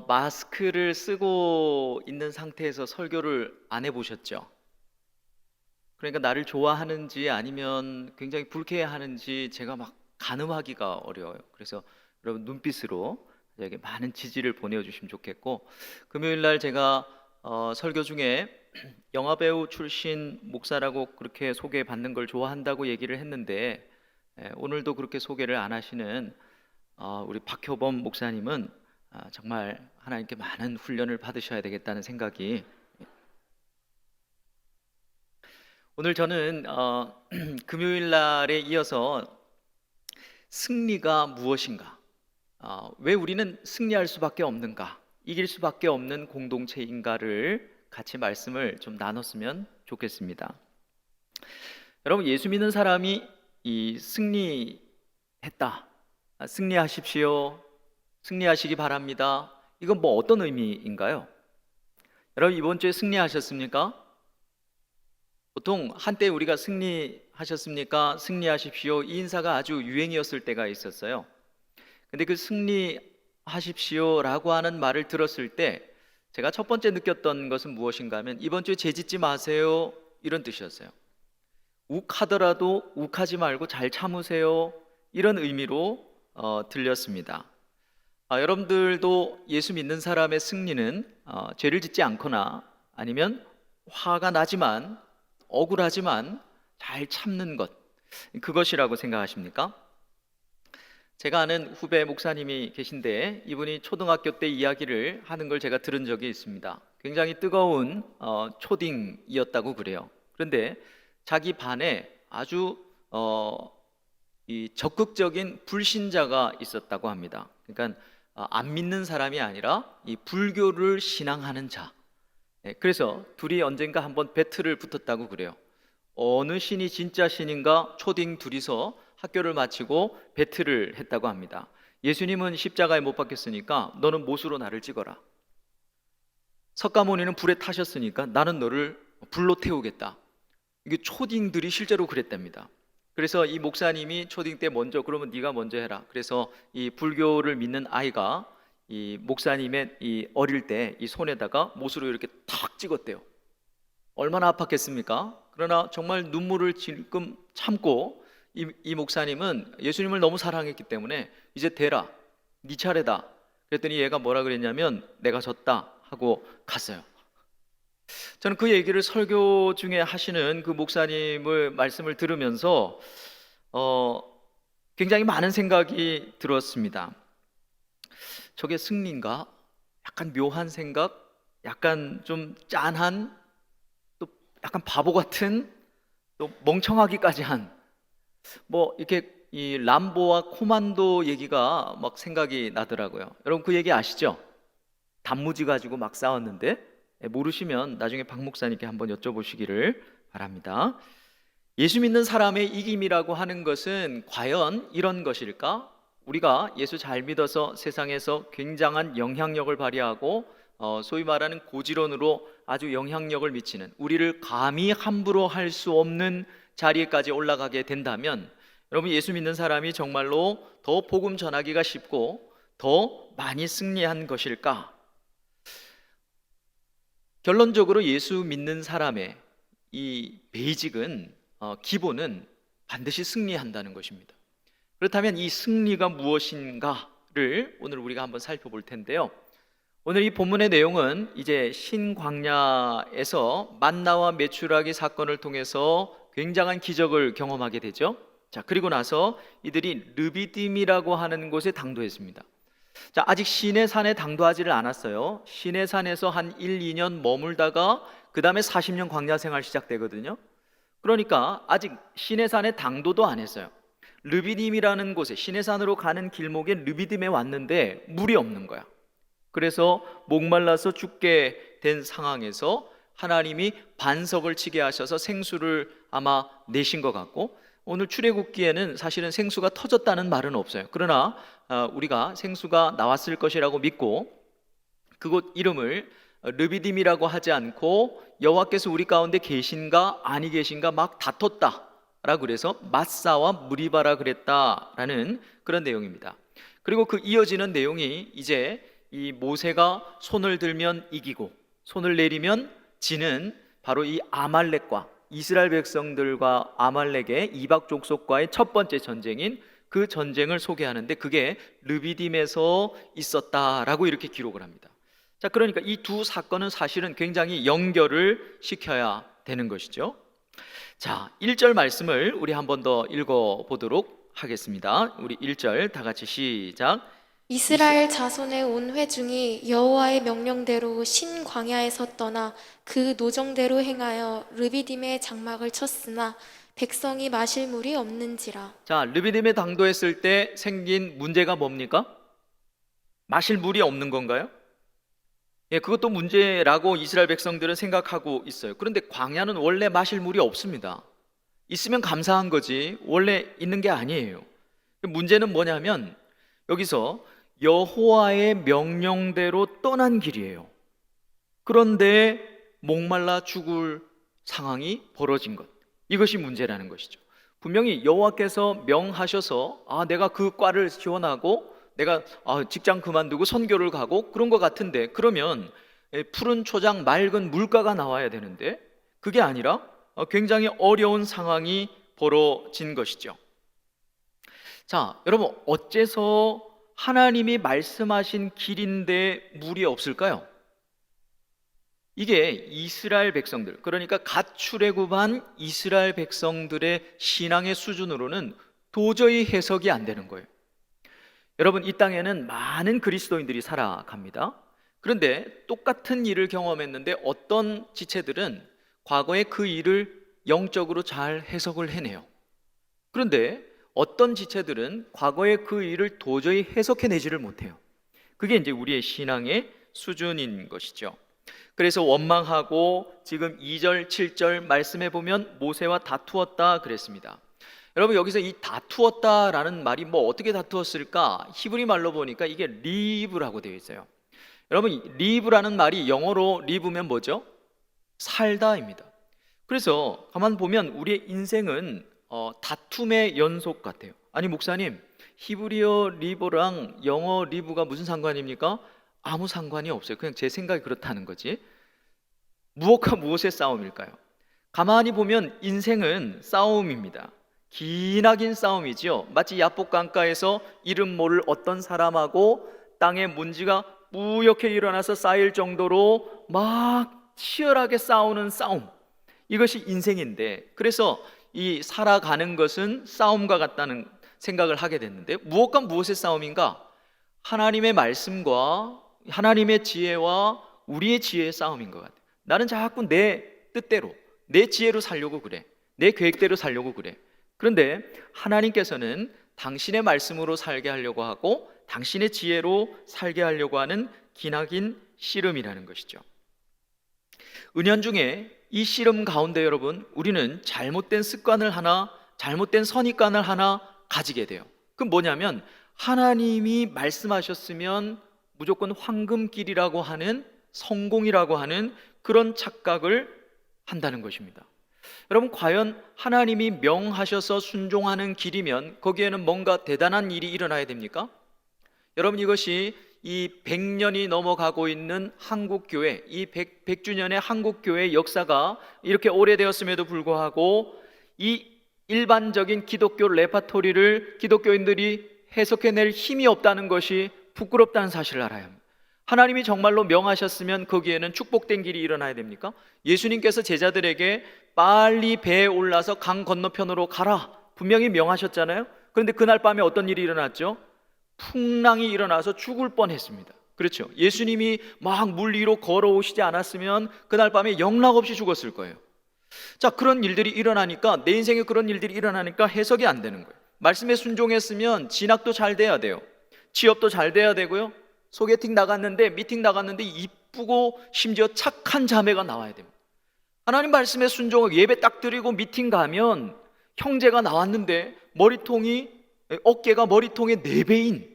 마스크를 쓰고 있는 상태에서 설교를 안 해보셨죠? 그러니까 나를 좋아하는지 아니면 굉장히 불쾌해하는지 제가 막 가늠하기가 어려워요. 그래서 여러분 눈빛으로 저에게 많은 지지를 보내주시면 좋겠고, 금요일 날 제가 설교 중에 영화배우 출신 목사라고 그렇게 소개받는 걸 좋아한다고 얘기를 했는데, 오늘도 그렇게 소개를 안 하시는 우리 박효범 목사님은 정말 하나님께 많은 훈련을 받으셔야 되겠다는 생각이. 오늘 저는 금요일 날에 이어서 승리가 무엇인가, 왜 우리는 승리할 수밖에 없는가, 이길 수밖에 없는 공동체인가를 같이 말씀을 좀 나눴으면 좋겠습니다. 여러분, 예수 믿는 사람이 이 승리했다, 승리하십시오, 승리하시기 바랍니다, 이건 뭐 어떤 의미인가요? 여러분, 이번 주에 승리하셨습니까? 보통 한때 우리가 승리하셨습니까? 승리하십시오, 이 인사가 아주 유행이었을 때가 있었어요. 근데 그 승리하십시오 라고 하는 말을 들었을 때 제가 첫 번째 느꼈던 것은 무엇인가 하면, 이번 주에 죄짓지 마세요, 이런 뜻이었어요. 욱하더라도 욱하지 말고 잘 참으세요, 이런 의미로 들렸습니다. 여러분들도 예수 믿는 사람의 승리는 죄를 짓지 않거나 아니면 화가 나지만, 억울하지만 잘 참는 것, 그것이라고 생각하십니까? 제가 아는 후배 목사님이 계신데, 이분이 초등학교 때 이야기를 하는 걸 제가 들은 적이 있습니다. 굉장히 뜨거운 초딩이었다고 그래요. 그런데 자기 반에 아주 이 적극적인 불신자가 있었다고 합니다. 그러니까 안 믿는 사람이 아니라 이 불교를 신앙하는 자. 그래서 둘이 언젠가 한번 배틀을 붙었다고 그래요. 어느 신이 진짜 신인가 초딩 둘이서 학교를 마치고 배틀을 했다고 합니다. 예수님은 십자가에 못 박혔으니까 너는 못으로 나를 찍어라. 석가모니는 불에 타셨으니까 나는 너를 불로 태우겠다. 이게 초딩들이 실제로 그랬답니다. 그래서 이 목사님이 초딩 때 먼저, 그러면 네가 먼저 해라. 그래서 이 불교를 믿는 아이가 이 목사님의 이 어릴 때 이 손에다가 못으로 이렇게 탁 찍었대요. 얼마나 아팠겠습니까? 그러나 정말 눈물을 질끔 참고 이 목사님은 예수님을 너무 사랑했기 때문에 이제 대라, 네 차례다. 그랬더니 얘가 뭐라 그랬냐면, 내가 졌다 하고 갔어요. 저는 그 얘기를 설교 중에 하시는 그 목사님의 말씀을 들으면서 굉장히 많은 생각이 들었습니다. 저게 승리인가? 약간 묘한 생각, 약간 좀 짠한, 또 약간 바보 같은, 또 멍청하기까지 한, 뭐 이렇게 이 람보와 코만도 얘기가 막 생각이 나더라고요. 여러분 그 얘기 아시죠? 단무지 가지고 막 싸웠는데, 모르시면 나중에 박 목사님께 한번 여쭤보시기를 바랍니다. 예수 믿는 사람의 이김이라고 하는 것은 과연 이런 것일까? 우리가 예수 잘 믿어서 세상에서 굉장한 영향력을 발휘하고 소위 말하는 고지론으로 아주 영향력을 미치는, 우리를 감히 함부로 할 수 없는 자리에까지 올라가게 된다면, 여러분 예수 믿는 사람이 정말로 더 복음 전하기가 쉽고 더 많이 승리한 것일까? 결론적으로 예수 믿는 사람의 이 베이직은, 기본은 반드시 승리한다는 것입니다. 그렇다면 이 승리가 무엇인가를 오늘 우리가 한번 살펴볼 텐데요. 오늘 이 본문의 내용은 이제 신광야에서 만나와 메추라기 사건을 통해서 굉장한 기적을 경험하게 되죠. 자, 그리고 나서 이들이 르비딤이라고 하는 곳에 당도했습니다. 자, 아직 시내산에 당도하지를 않았어요. 시내산에서 한 1, 2년 머물다가 그 다음에 40년 광야 생활 시작되거든요. 그러니까 아직 시내산에 당도도 안 했어요. 르비딤이라는 곳에, 시내산으로 가는 길목에 르비딤에 왔는데 물이 없는 거야. 그래서 목말라서 죽게 된 상황에서 하나님이 반석을 치게 하셔서 생수를 아마 내신 것 같고, 오늘 출애굽기에는 사실은 생수가 터졌다는 말은 없어요. 그러나 우리가 생수가 나왔을 것이라고 믿고 그곳 이름을 르비딤이라고 하지 않고, 여호와께서 우리 가운데 계신가 아니 계신가 막 다퉜다 라고 그래서 마사와 무리바라 그랬다라는 그런 내용입니다. 그리고 그 이어지는 내용이 이제 이 모세가 손을 들면 이기고 손을 내리면 지는 바로 이 아말렉과 이스라엘 백성들과 아말렉의 이방 족속과의 첫 번째 전쟁인 그 전쟁을 소개하는데 그게 르비딤에서 있었다라고 이렇게 기록을 합니다. 자, 그러니까 이 두 사건은 사실은 굉장히 연결을 시켜야 되는 것이죠. 자, 1절 말씀을 우리 한 번 더 읽어 보도록 하겠습니다. 우리 1절 다 같이 시작. 이스라엘 자손의 온 회중이 여호와의 명령대로 신 광야에서 떠나 그 노정대로 행하여 르비딤의 장막을 쳤으나 백성이 마실 물이 없는지라. 자, 르비딤에 당도했을 때 생긴 문제가 뭡니까? 마실 물이 없는 건가요? 예, 그것도 문제라고 이스라엘 백성들은 생각하고 있어요. 그런데 광야는 원래 마실 물이 없습니다. 있으면 감사한 거지 원래 있는 게 아니에요. 문제는 뭐냐면 여기서 여호와의 명령대로 떠난 길이에요. 그런데 목말라 죽을 상황이 벌어진 것, 이것이 문제라는 것이죠. 분명히 여호와께서 명하셔서 내가 그 과를 지원하고 내가 직장 그만두고 선교를 가고 그런 것 같은데, 그러면 푸른 초장 맑은 물가가 나와야 되는데 그게 아니라 굉장히 어려운 상황이 벌어진 것이죠. 자, 여러분, 어째서 하나님이 말씀하신 길인데 물이 없을까요? 이게 이스라엘 백성들, 그러니까 갓 출애굽한 이스라엘 백성들의 신앙의 수준으로는 도저히 해석이 안 되는 거예요. 여러분, 이 땅에는 많은 그리스도인들이 살아갑니다. 그런데 똑같은 일을 경험했는데 어떤 지체들은 과거에 그 일을 영적으로 잘 해석을 해내요. 그런데 어떤 지체들은 과거에 그 일을 도저히 해석해내지를 못해요. 그게 이제 우리의 신앙의 수준인 것이죠. 그래서 원망하고 지금 2절, 7절 말씀해 보면 모세와 다투었다 그랬습니다. 여러분, 여기서 이 다투었다라는 말이 어떻게 다투었을까? 히브리 말로 보니까 이게 리브라고 되어 있어요. 여러분, 리브라는 말이 영어로 리브면 뭐죠? 살다입니다. 그래서 가만 보면 우리의 인생은 다툼의 연속 같아요. 아니, 목사님, 히브리어 리브랑 영어 리브가 무슨 상관입니까? 아무 상관이 없어요. 그냥 제 생각이 그렇다는 거지. 무엇과 무엇의 싸움일까요? 가만히 보면 인생은 싸움입니다. 기나긴 싸움이지요. 마치 야복 강가에서 이름 모를 어떤 사람하고 땅에 먼지가 뿌옇게 일어나서 쌓일 정도로 막 치열하게 싸우는 싸움, 이것이 인생인데, 그래서 이 살아가는 것은 싸움과 같다는 생각을 하게 됐는데, 무엇과 무엇의 싸움인가? 하나님의 말씀과 하나님의 지혜와 우리의 지혜의 싸움인 것 같아요. 나는 자꾸 내 뜻대로, 내 지혜로 살려고 그래, 내 계획대로 살려고 그래. 그런데 하나님께서는 당신의 말씀으로 살게 하려고 하고 당신의 지혜로 살게 하려고 하는 기나긴 씨름이라는 것이죠. 은연중에 이 씨름 가운데 여러분, 우리는 잘못된 습관을 하나, 잘못된 선입관을 하나 가지게 돼요. 그건 뭐냐면 하나님이 말씀하셨으면 무조건 황금길이라고 하는, 성공이라고 하는 그런 착각을 한다는 것입니다. 여러분, 과연 하나님이 명하셔서 순종하는 길이면 거기에는 뭔가 대단한 일이 일어나야 됩니까? 여러분, 이것이 이 100년이 넘어가고 있는 한국교회, 이 100주년의 한국교회의 역사가 이렇게 오래되었음에도 불구하고 이 일반적인 기독교 레파토리를 기독교인들이 해석해낼 힘이 없다는 것이 부끄럽다는 사실을 알아야 합니다. 하나님이 정말로 명하셨으면 거기에는 축복된 길이 일어나야 됩니까? 예수님께서 제자들에게 빨리 배에 올라서 강 건너편으로 가라 분명히 명하셨잖아요. 그런데 그날 밤에 어떤 일이 일어났죠? 풍랑이 일어나서 죽을 뻔했습니다. 그렇죠? 예수님이 막 물 위로 걸어오시지 않았으면 그날 밤에 영락없이 죽었을 거예요. 자, 그런 일들이 일어나니까, 내 인생에 그런 일들이 일어나니까 해석이 안 되는 거예요. 말씀에 순종했으면 진학도 잘 돼야 돼요. 취업도 잘 돼야 되고요. 소개팅 나갔는데, 미팅 나갔는데 이쁘고 심지어 착한 자매가 나와야 됩니다. 하나님 말씀에 순종하고 예배 딱 드리고 미팅 가면 형제가 나왔는데 어깨가 머리통의 4배인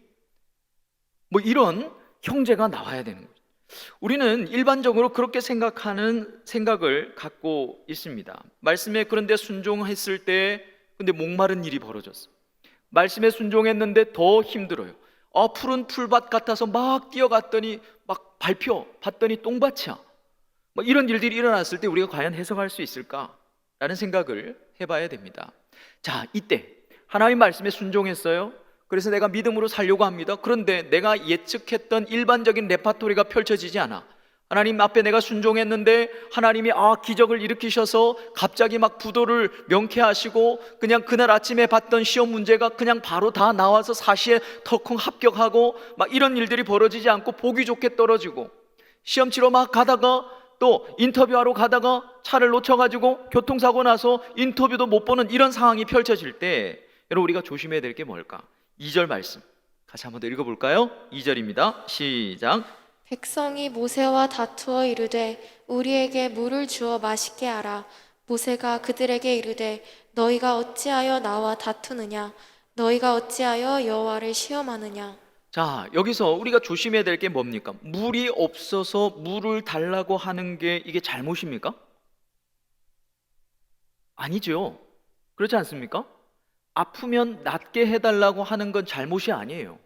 이런 형제가 나와야 되는 거죠. 우리는 일반적으로 그렇게 생각하는 생각을 갖고 있습니다. 말씀에 그런데 순종했을 때 근데 목마른 일이 벌어졌어. 말씀에 순종했는데 더 힘들어요. 푸른 풀밭 같아서 막 뛰어갔더니 막 밟혀 봤더니 똥밭이야. 뭐 이런 일들이 일어났을 때 우리가 과연 해석할 수 있을까라는 생각을 해봐야 됩니다. 자, 이때 하나님 말씀에 순종했어요. 그래서 내가 믿음으로 살려고 합니다. 그런데 내가 예측했던 일반적인 레파토리가 펼쳐지지 않아. 하나님 앞에 내가 순종했는데 하나님이 기적을 일으키셔서 갑자기 막 부도를 명쾌하시고 그냥 그날 아침에 봤던 시험 문제가 그냥 바로 다 나와서 사시에 덜컹 합격하고 막 이런 일들이 벌어지지 않고 보기 좋게 떨어지고, 시험 치러 막 가다가 또 인터뷰하러 가다가 차를 놓쳐가지고 교통사고 나서 인터뷰도 못 보는 이런 상황이 펼쳐질 때 여러분 우리가 조심해야 될 게 뭘까? 2절 말씀 같이 한번 더 읽어볼까요? 2절입니다. 시작. 백성이 모세와 다투어 이르되 우리에게 물을 주어 마시게 하라. 모세가 그들에게 이르되 너희가 어찌하여 나와 다투느냐? 너희가 어찌하여 여호와를 시험하느냐? 자, 여기서 우리가 조심해야 될 게 뭡니까? 물이 없어서 물을 달라고 하는 게 이게 잘못입니까? 아니죠. 그렇지 않습니까? 아프면 낫게 해달라고 하는 건 잘못이 아니에요.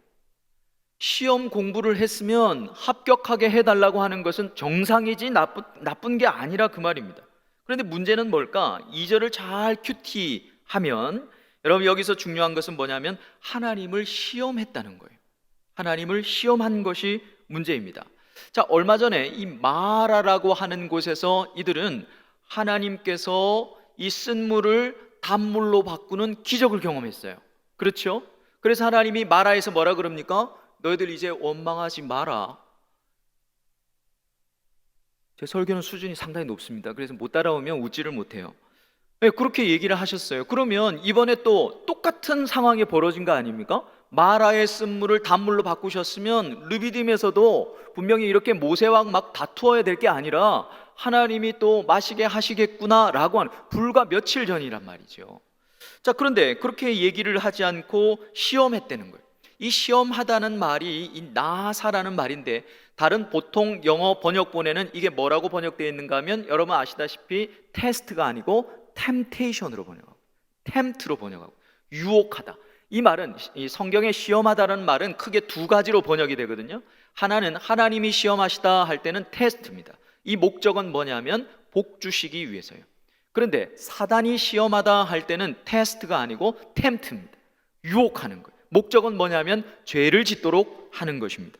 시험 공부를 했으면 합격하게 해달라고 하는 것은 정상이지 나쁜 게 아니라 그 말입니다. 그런데 문제는 뭘까? 2절을 잘 큐티하면 여러분 여기서 중요한 것은 뭐냐면 하나님을 시험했다는 거예요. 하나님을 시험한 것이 문제입니다. 자, 얼마 전에 이 마라라고 하는 곳에서 이들은 하나님께서 이 쓴물을 단물로 바꾸는 기적을 경험했어요. 그렇죠? 그래서 하나님이 마라에서 뭐라 그럽니까? 너희들 이제 원망하지 마라. 제 설교는 수준이 상당히 높습니다. 그래서 못 따라오면 웃지를 못해요. 네, 그렇게 얘기를 하셨어요. 그러면 이번에 또 똑같은 상황이 벌어진 거 아닙니까? 마라의 쓴물을 단물로 바꾸셨으면 르비딤에서도 분명히 이렇게 모세와 막 다투어야 될 게 아니라 하나님이 또 마시게 하시겠구나라고 하는, 불과 며칠 전이란 말이죠. 자, 그런데 그렇게 얘기를 하지 않고 시험했다는 거예요. 이 시험하다는 말이 이 나사라는 말인데 다른 보통 영어 번역본에는 이게 뭐라고 번역되어 있는가 하면 여러분 아시다시피 테스트가 아니고 템테이션으로 번역하고 템트로 번역하고 유혹하다. 이 말은, 이 성경에 시험하다라는 말은 크게 두 가지로 번역이 되거든요. 하나는 하나님이 시험하시다 할 때는 테스트입니다. 이 목적은 뭐냐면 복 주시기 위해서요. 그런데 사단이 시험하다 할 때는 테스트가 아니고 템트입니다. 유혹하는 거예요. 목적은 뭐냐면 죄를 짓도록 하는 것입니다.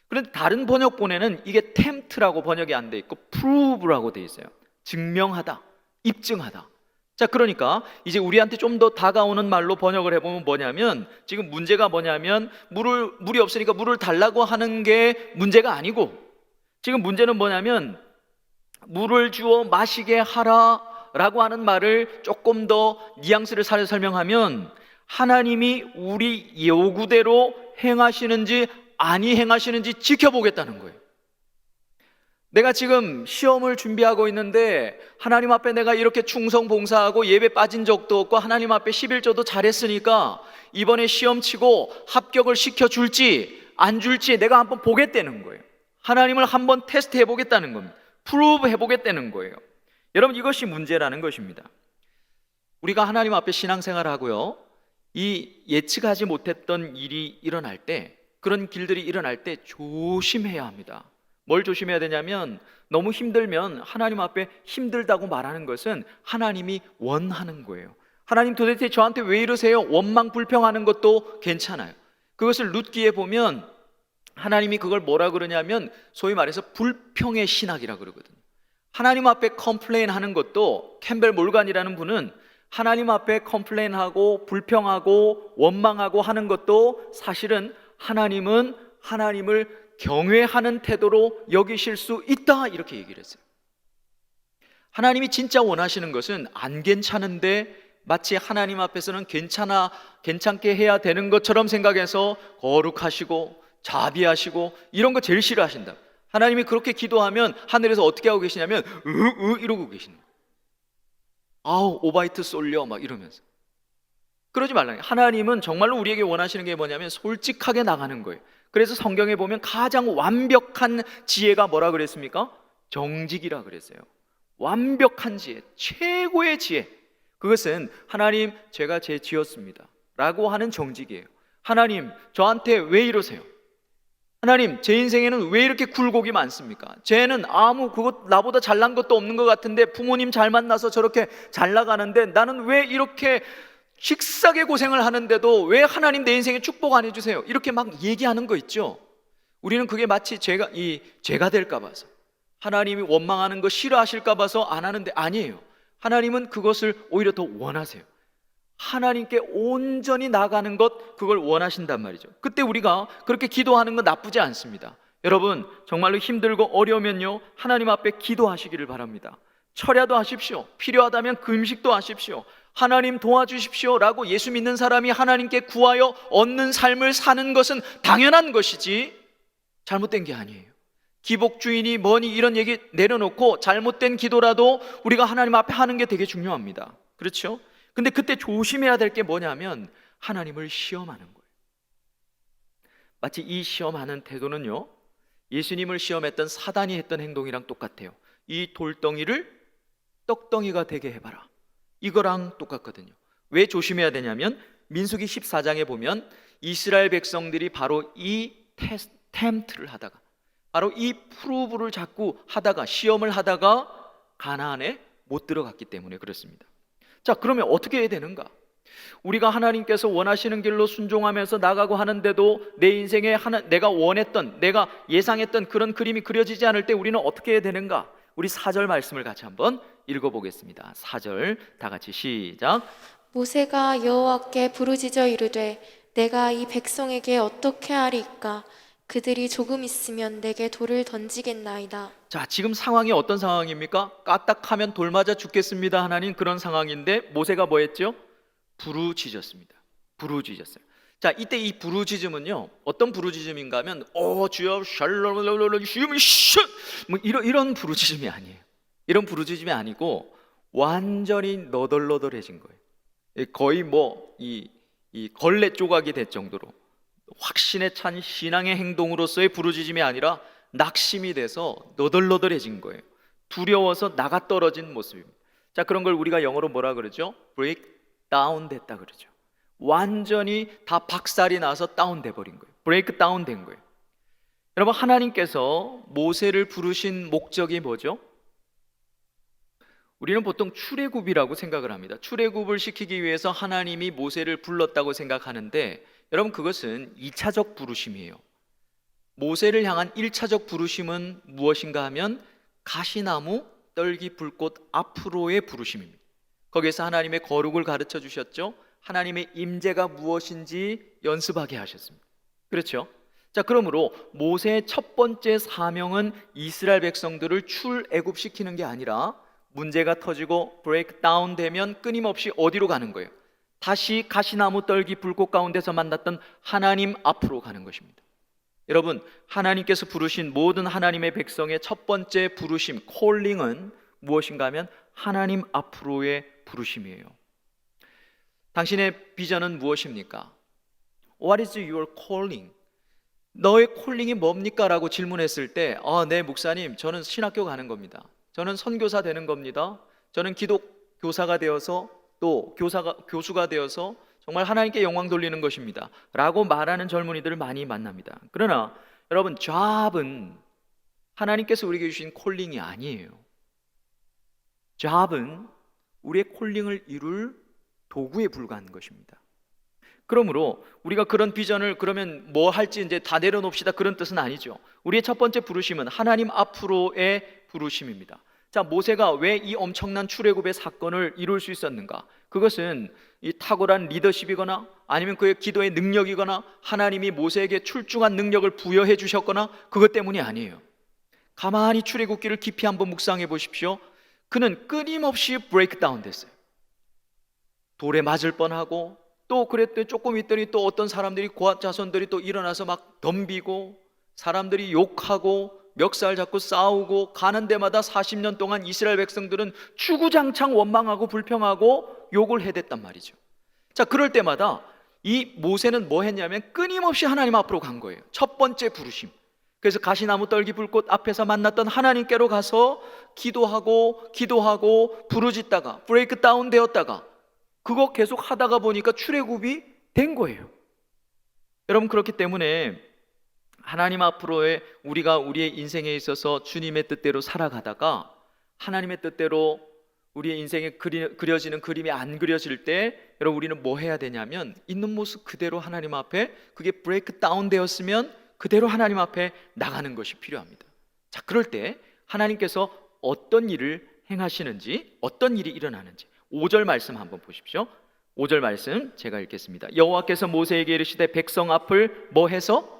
그런데 다른 번역본에는 이게 템트라고 번역이 안 돼 있고 prove라고 돼 있어요. 증명하다, 입증하다. 자, 그러니까 이제 우리한테 좀 더 다가오는 말로 번역을 해보면 뭐냐면, 지금 문제가 뭐냐면 물이 없으니까 물을 달라고 하는 게 문제가 아니고, 지금 문제는 뭐냐면 물을 주어 마시게 하라 라고 하는 말을 조금 더 뉘앙스를 살려 설명하면 하나님이 우리 요구대로 행하시는지 아니 행하시는지 지켜보겠다는 거예요. 내가 지금 시험을 준비하고 있는데 하나님 앞에 내가 이렇게 충성 봉사하고 예배 빠진 적도 없고 하나님 앞에 11조도 잘했으니까 이번에 시험 치고 합격을 시켜줄지 안 줄지 내가 한번 보겠다는 거예요. 하나님을 한번 테스트 해보겠다는 겁니다. 프루브 해보겠다는 거예요. 여러분, 이것이 문제라는 것입니다. 우리가 하나님 앞에 신앙생활을 하고요, 이 예측하지 못했던 일이 일어날 때, 그런 길들이 일어날 때 조심해야 합니다. 뭘 조심해야 되냐면, 너무 힘들면 하나님 앞에 힘들다고 말하는 것은 하나님이 원하는 거예요. 하나님 도대체 저한테 왜 이러세요? 원망 불평하는 것도 괜찮아요. 그것을 룻기에 보면 하나님이 그걸 뭐라 그러냐면 소위 말해서 불평의 신학이라 그러거든요. 하나님 앞에 컴플레인 하는 것도, 캠벨 몰간이라는 분은 하나님 앞에 컴플레인하고 불평하고 원망하고 하는 것도 사실은 하나님은 하나님을 경외하는 태도로 여기실 수 있다, 이렇게 얘기를 했어요. 하나님이 진짜 원하시는 것은 안 괜찮은데 마치 하나님 앞에서는 괜찮게 해야 되는 것처럼 생각해서 거룩하시고 자비하시고 이런 거 제일 싫어하신다. 하나님이 그렇게 기도하면 하늘에서 어떻게 하고 계시냐면 이러고 계시는 거예요. 아우 오바이트 쏠려 막 이러면서. 그러지 말라요. 하나님은 정말로 우리에게 원하시는 게 뭐냐면 솔직하게 나가는 거예요. 그래서 성경에 보면 가장 완벽한 지혜가 뭐라 그랬습니까? 정직이라 그랬어요. 완벽한 지혜, 최고의 지혜, 그것은 하나님 제가 죄 지었습니다 라고 하는 정직이에요. 하나님, 저한테 왜 이러세요? 하나님, 제 인생에는 왜 이렇게 굴곡이 많습니까? 쟤는 나보다 잘난 것도 없는 것 같은데 부모님 잘 만나서 저렇게 잘 나가는데 나는 왜 이렇게 식싸게 고생을 하는데도 왜 하나님 내 인생에 축복 안 해주세요? 이렇게 막 얘기하는 거 있죠. 우리는 그게 마치 죄가 될까 봐서, 하나님이 원망하는 거 싫어하실까 봐서 안 하는데, 아니에요. 하나님은 그것을 오히려 더 원하세요. 하나님께 온전히 나가는 것, 그걸 원하신단 말이죠. 그때 우리가 그렇게 기도하는 건 나쁘지 않습니다. 여러분, 정말로 힘들고 어려우면요, 하나님 앞에 기도하시기를 바랍니다. 철야도 하십시오. 필요하다면 금식도 하십시오. 하나님 도와주십시오 라고 예수 믿는 사람이 하나님께 구하여 얻는 삶을 사는 것은 당연한 것이지 잘못된 게 아니에요. 기복주의니 뭐니 이런 얘기 내려놓고 잘못된 기도라도 우리가 하나님 앞에 하는 게 되게 중요합니다. 그렇죠? 근데 그때 조심해야 될 게 뭐냐면 하나님을 시험하는 거예요. 마치 이 시험하는 태도는요, 예수님을 시험했던 사단이 했던 행동이랑 똑같아요. 이 돌덩이를 떡덩이가 되게 해봐라, 이거랑 똑같거든요. 왜 조심해야 되냐면 민수기 14장에 보면 이스라엘 백성들이 바로 이 템트를 하다가, 바로 이 프로브를 자꾸 하다가, 시험을 하다가 가나안에 못 들어갔기 때문에 그렇습니다. 자, 그러면 어떻게 해야 되는가? 우리가 하나님께서 원하시는 길로 순종하면서 나가고 하는데도 내 인생에 내가 원했던, 내가 예상했던 그런 그림이 그려지지 않을 때 우리는 어떻게 해야 되는가? 우리 4절 말씀을 같이 한번 읽어보겠습니다. 4절 다 같이 시작. 모세가 여호와께 부르짖어 이르되 내가 이 백성에게 어떻게 하리이까? 그들이 조금 있으면 내게 돌을 던지겠나이다. 자, 지금 상황이 어떤 상황입니까? 까딱하면 돌 맞아 죽겠습니다 하나님, 그런 상황인데 모세가 뭐 했죠? 부르짖었습니다. 부르짖었어요. 자, 이때 이 부르짖음은요, 어떤 부르짖음인가 하면 주여 샬롬 주여 뭐 이런 부르짖음이 아니에요. 이런 부르짖음이 아니고 완전히 너덜너덜해진 거예요. 거의 이 걸레 조각이 될 정도로 확신에 찬 신앙의 행동으로서의 부르짖음이 아니라 낙심이 돼서 너덜너덜해진 거예요. 두려워서 나가 떨어진 모습입니다. 자, 그런 걸 우리가 영어로 뭐라 그러죠? break down 됐다 그러죠. 완전히 다 박살이 나서 다운돼 버린 거예요. break down 된 거예요. 여러분, 하나님께서 모세를 부르신 목적이 뭐죠? 우리는 보통 출애굽이라고 생각을 합니다. 출애굽을 시키기 위해서 하나님이 모세를 불렀다고 생각하는데, 여러분, 그것은 2차적 부르심이에요. 모세를 향한 1차적 부르심은 무엇인가 하면 가시나무 떨기 불꽃 앞으로의 부르심입니다. 거기에서 하나님의 거룩을 가르쳐 주셨죠. 하나님의 임재가 무엇인지 연습하게 하셨습니다. 그렇죠? 자, 그러므로 모세의 첫 번째 사명은 이스라엘 백성들을 출애굽시키는 게 아니라 문제가 터지고 브레이크 다운 되면 끊임없이 어디로 가는 거예요? 다시 가시나무 떨기 불꽃 가운데서 만났던 하나님 앞으로 가는 것입니다. 여러분, 하나님께서 부르신 모든 하나님의 백성의 첫 번째 부르심, 콜링은 무엇인가 하면 하나님 앞으로의 부르심이에요. 당신의 비전은 무엇입니까? What is your calling? 너의 콜링이 뭡니까? 라고 질문했을 때 네 목사님, 저는 신학교 가는 겁니다. 저는 선교사 되는 겁니다. 저는 기독 교사가 되어서 또 교수가 되어서 정말 하나님께 영광 돌리는 것입니다 라고 말하는 젊은이들을 많이 만납니다. 그러나 여러분, 잡은 하나님께서 우리에게 주신 콜링이 아니에요. 잡은 우리의 콜링을 이룰 도구에 불과한 것입니다. 그러므로 우리가 그런 비전을 그러면 뭐 할지 이제 다 내려놓읍시다, 그런 뜻은 아니죠. 우리의 첫 번째 부르심은 하나님 앞으로의 부르심입니다. 자, 모세가 왜 이 엄청난 출애굽의 사건을 이룰 수 있었는가? 그것은 이 탁월한 리더십이거나 아니면 그의 기도의 능력이거나 하나님이 모세에게 출중한 능력을 부여해 주셨거나 그것 때문이 아니에요. 가만히 출애굽기를 깊이 한번 묵상해 보십시오. 그는 끊임없이 브레이크다운 됐어요. 돌에 맞을 뻔하고 또 그랬더니 조금 있더니 또 어떤 사람들이 고앗 자손들이 또 일어나서 막 덤비고 사람들이 욕하고 멱살 잡고 싸우고 가는 데마다 40년 동안 이스라엘 백성들은 주구장창 원망하고 불평하고 욕을 해댔단 말이죠. 자, 그럴 때마다 이 모세는 뭐 했냐면 끊임없이 하나님 앞으로 간 거예요. 첫 번째 부르심. 그래서 가시나무 떨기 불꽃 앞에서 만났던 하나님께로 가서 기도하고 부르짖다가 브레이크 다운 되었다가 그거 계속 하다가 보니까 출애굽이 된 거예요. 여러분, 그렇기 때문에 하나님 앞으로의 우리가 우리의 인생에 있어서 주님의 뜻대로 살아가다가 하나님의 뜻대로 우리의 인생에 그려지는 그림이 안 그려질 때 여러분, 우리는 뭐 해야 되냐면 있는 모습 그대로 하나님 앞에, 그게 브레이크 다운 되었으면 그대로 하나님 앞에 나가는 것이 필요합니다. 자, 그럴 때 하나님께서 어떤 일을 행하시는지, 어떤 일이 일어나는지 5절 말씀 한번 보십시오. 5절 말씀 제가 읽겠습니다. 여호와께서 모세에게 이르시되 백성 앞을 뭐 해서?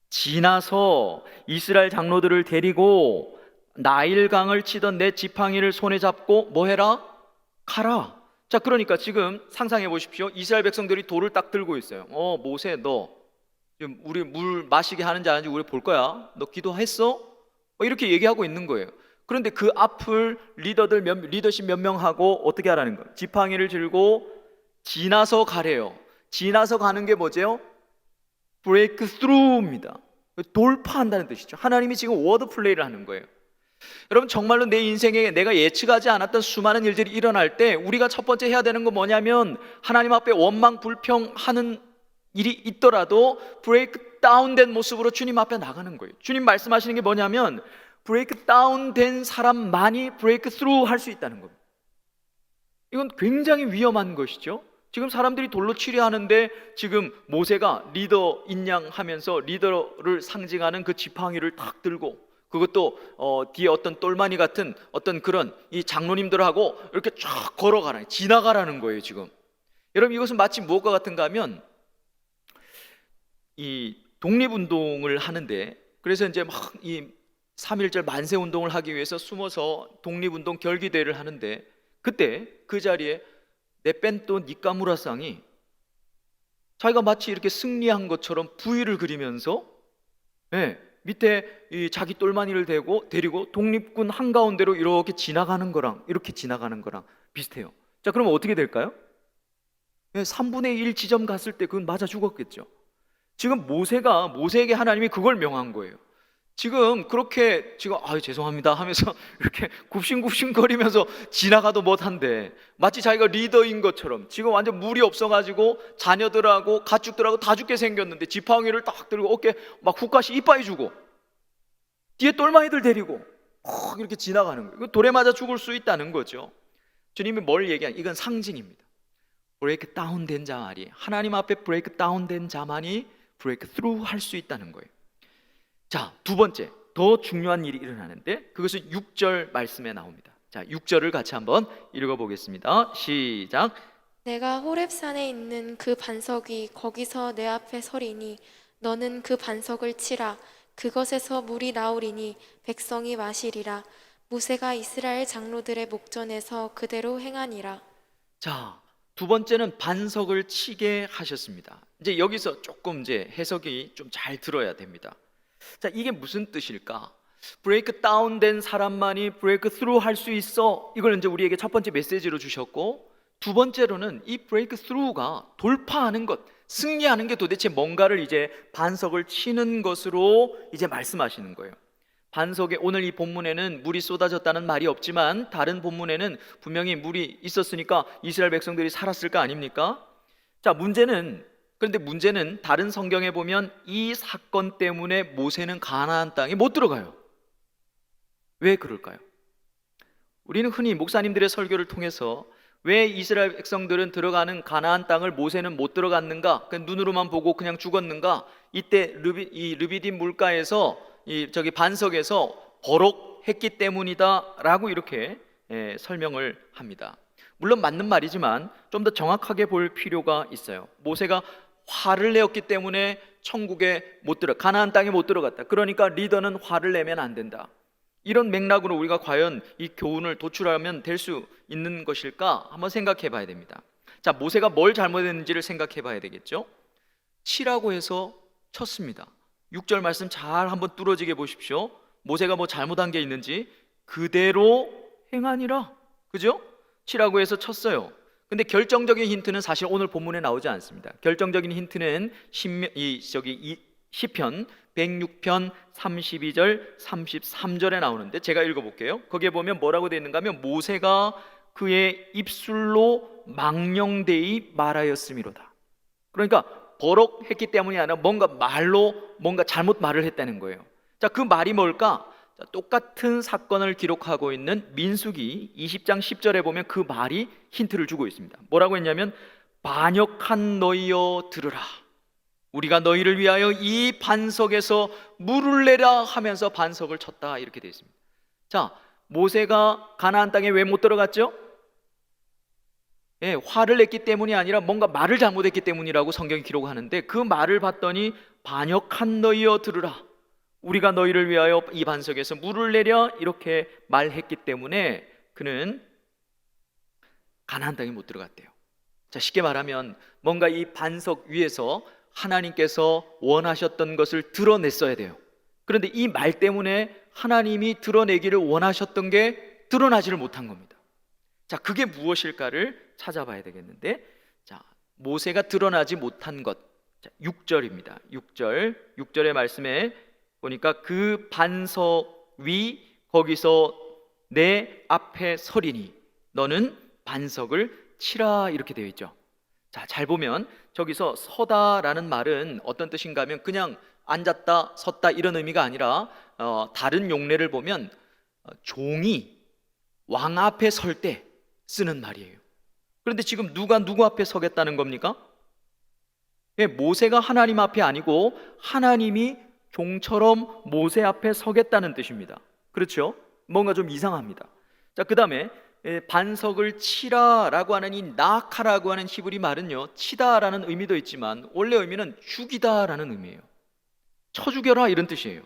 지나서 이스라엘 장로들을 데리고 나일강을 치던 내 지팡이를 손에 잡고 뭐 해라? 가라. 자, 그러니까 지금 상상해 보십시오. 이스라엘 백성들이 돌을 딱 들고 있어요. 모세, 너 지금 우리 물 마시게 하는지 안 하는지 우리 볼 거야. 너 기도했어? 이렇게 얘기하고 있는 거예요. 그런데 그 앞을 리더십 몇 명하고 어떻게 하라는 거예요? 지팡이를 들고 지나서 가래요. 지나서 가는 게 뭐죠? 브레이크 스루입니다. 돌파한다는 뜻이죠. 하나님이 지금 워드 플레이를 하는 거예요. 여러분, 정말로 내 인생에 내가 예측하지 않았던 수많은 일들이 일어날 때 우리가 첫 번째 해야 되는 건 뭐냐면 하나님 앞에 원망 불평하는 일이 있더라도 브레이크 다운된 모습으로 주님 앞에 나가는 거예요. 주님 말씀하시는 게 뭐냐면 브레이크 다운된 사람만이 브레이크 스루 할 수 있다는 겁니다. 이건 굉장히 위험한 것이죠. 지금 사람들이 돌로 치려하는데 지금 모세가 리더인 양 하면서 리더를 상징하는 그 지팡이를 탁 들고, 그것도 뒤에 어떤 똘마니 같은 어떤 그런 이 장로님들하고 이렇게 쫙 걸어가라, 지나가라는 거예요. 지금 여러분, 이것은 마치 무엇과 같은가 하면 이 독립운동을 하는데, 그래서 이제 막 이 3.1절 만세운동을 하기 위해서 숨어서 독립운동 결기대회를 하는데, 그때 그 자리에 네펜토 니카무라상이 자기가 마치 이렇게 승리한 것처럼 V를 그리면서 밑에 이 자기 똘마니를 데리고 독립군 한가운데로 이렇게 지나가는 거랑 비슷해요. 자, 그러면 어떻게 될까요? 3분의 1 지점 갔을 때 그건 맞아 죽었겠죠. 지금 모세에게 하나님이 그걸 명한 거예요. 지금 그렇게 죄송합니다 하면서 이렇게 굽신굽신거리면서 지나가도 못한데, 마치 자기가 리더인 것처럼 지금 완전 물이 없어가지고 자녀들하고 가축들하고 다 죽게 생겼는데 지팡이를 딱 들고 어깨 막 훅가시 이빠이 주고 뒤에 똘마이들 데리고 이렇게 지나가는 거예요. 돌에 맞아 죽을 수 있다는 거죠. 주님이 뭘 얘기하냐? 이건 상징입니다. 브레이크 다운된 자만이, 하나님 앞에 브레이크 다운된 자만이 브레이크 스루 할 수 있다는 거예요. 자, 두 번째, 더 중요한 일이 일어나는데 그것은 6절 말씀에 나옵니다. 자, 6절을 같이 한번 읽어보겠습니다. 시작. 내가 호렙산에 있는 그 반석이 거기서 내 앞에 서리니 너는 그 반석을 치라. 그것에서 물이 나오리니 백성이 마시리라. 모세가 이스라엘 장로들의 목전에서 그대로 행하니라. 자, 두 번째는 반석을 치게 하셨습니다. 이제 여기서 조금 이제 해석이 좀 잘 들어야 됩니다. 자, 이게 무슨 뜻일까? 브레이크 다운된 사람만이 브레이크 스루 할 수 있어. 이걸 이제 우리에게 첫 번째 메시지로 주셨고, 두 번째로는 이 브레이크 스루가 돌파하는 것, 승리하는 게 도대체 뭔가를 이제 반석을 치는 것으로 이제 말씀하시는 거예요. 반석에, 오늘 이 본문에는 물이 쏟아졌다는 말이 없지만 다른 본문에는 분명히 물이 있었으니까 이스라엘 백성들이 살았을 거 아닙니까? 자, 그런데 문제는 다른 성경에 보면 이 사건 때문에 모세는 가나안 땅에 못 들어가요. 왜 그럴까요? 우리는 흔히 목사님들의 설교를 통해서 왜 이스라엘 백성들은 들어가는 가나안 땅을 모세는 못 들어갔는가? 그냥 눈으로만 보고 그냥 죽었는가? 이때 르비딤 물가에서 저기 반석에서 버럭했기 때문이다라고 이렇게 설명을 합니다. 물론 맞는 말이지만 좀 더 정확하게 볼 필요가 있어요. 모세가 화를 내었기 때문에 가나안 땅에 못 들어갔다. 그러니까 리더는 화를 내면 안 된다. 이런 맥락으로 우리가 과연 이 교훈을 도출하면 될 수 있는 것일까? 한번 생각해 봐야 됩니다. 자, 모세가 뭘 잘못했는지를 생각해 봐야 되겠죠? 치라고 해서 쳤습니다. 6절 말씀 잘 한번 뚫어지게 보십시오. 모세가 뭐 잘못한 게 있는지 그대로 행하니라. 그죠? 치라고 해서 쳤어요. 근데 결정적인 힌트는 사실 오늘 본문에 나오지 않습니다. 결정적인 힌트는 시편 106편 32절 33절에 나오는데 제가 읽어볼게요. 거기에 보면 뭐라고 되어 있는가 하면 모세가 그의 입술로 망령되이 말하였음이로다. 그러니까 버럭했기 때문이 아니라 뭔가 말로 뭔가 잘못 말을 했다는 거예요. 자, 그 말이 뭘까? 자, 똑같은 사건을 기록하고 있는 민수기 20장 10절에 보면 그 말이 힌트를 주고 있습니다. 뭐라고 했냐면 반역한 너희여 들으라. 우리가 너희를 위하여 이 반석에서 물을 내라 하면서 반석을 쳤다, 이렇게 되어 있습니다. 자, 모세가 가나안 땅에 왜 못 들어갔죠? 화를 냈기 때문이 아니라 뭔가 말을 잘못했기 때문이라고 성경이 기록하는데, 그 말을 봤더니 반역한 너희여 들으라. 우리가 너희를 위하여 이 반석에서 물을 내려, 이렇게 말했기 때문에 그는 가나안 땅에 못 들어갔대요. 자, 쉽게 말하면 뭔가 이 반석 위에서 하나님께서 원하셨던 것을 드러냈어야 돼요. 그런데 이 말 때문에 하나님이 드러내기를 원하셨던 게 드러나지를 못한 겁니다. 자, 그게 무엇일까를 찾아봐야 되겠는데, 자, 모세가 드러나지 못한 것, 자, 6절입니다. 6절의 말씀에 보니까 그 반석 위 거기서 내 앞에 서리니 너는 반석을 치라, 이렇게 되어 있죠. 자, 잘 보면 저기서 서다라는 말은 어떤 뜻인가 하면 그냥 앉았다 섰다 이런 의미가 아니라 다른 용례를 보면 종이 왕 앞에 설 때 쓰는 말이에요. 그런데 지금 누가 누구 앞에 서겠다는 겁니까? 모세가 하나님 앞에 아니고 하나님이 종처럼 모세 앞에 서겠다는 뜻입니다. 그렇죠? 뭔가 좀 이상합니다. 자, 그 다음에 반석을 치라라고 하는 이 나카라고 하는 히브리 말은요, 치다라는 의미도 있지만 원래 의미는 죽이다라는 의미예요. 쳐 죽여라, 이런 뜻이에요.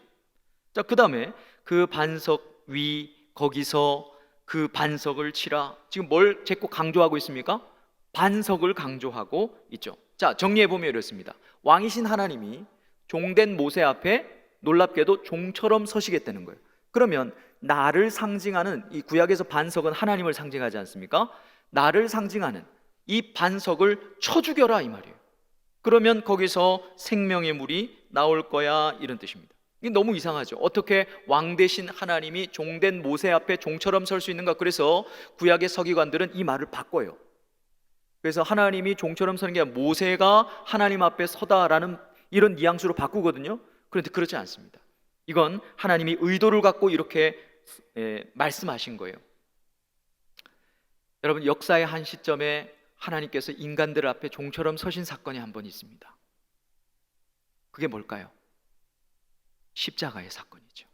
자, 그 다음에 그 반석 위 거기서 그 반석을 치라. 지금 뭘 자꾸 강조하고 있습니까? 반석을 강조하고 있죠. 자, 정리해보면 이렇습니다. 왕이신 하나님이 종된 모세 앞에 놀랍게도 종처럼 서시겠다는 거예요. 그러면 나를 상징하는, 이 구약에서 반석은 하나님을 상징하지 않습니까? 나를 상징하는 이 반석을 쳐 죽여라, 이 말이에요. 그러면 거기서 생명의 물이 나올 거야, 이런 뜻입니다. 이게 너무 이상하죠. 어떻게 왕 대신 하나님이 종된 모세 앞에 종처럼 설 수 있는가? 그래서 구약의 서기관들은 이 말을 바꿔요. 그래서 하나님이 종처럼 서는 게 아니라 모세가 하나님 앞에 서다라는 이런 뉘앙스로 바꾸거든요. 그런데 그렇지 않습니다. 이건 하나님이 의도를 갖고 이렇게 말씀하신 거예요. 여러분, 역사의 한 시점에 하나님께서 인간들 앞에 종처럼 서신 사건이 한 번 있습니다. 그게 뭘까요? 십자가의 사건이죠.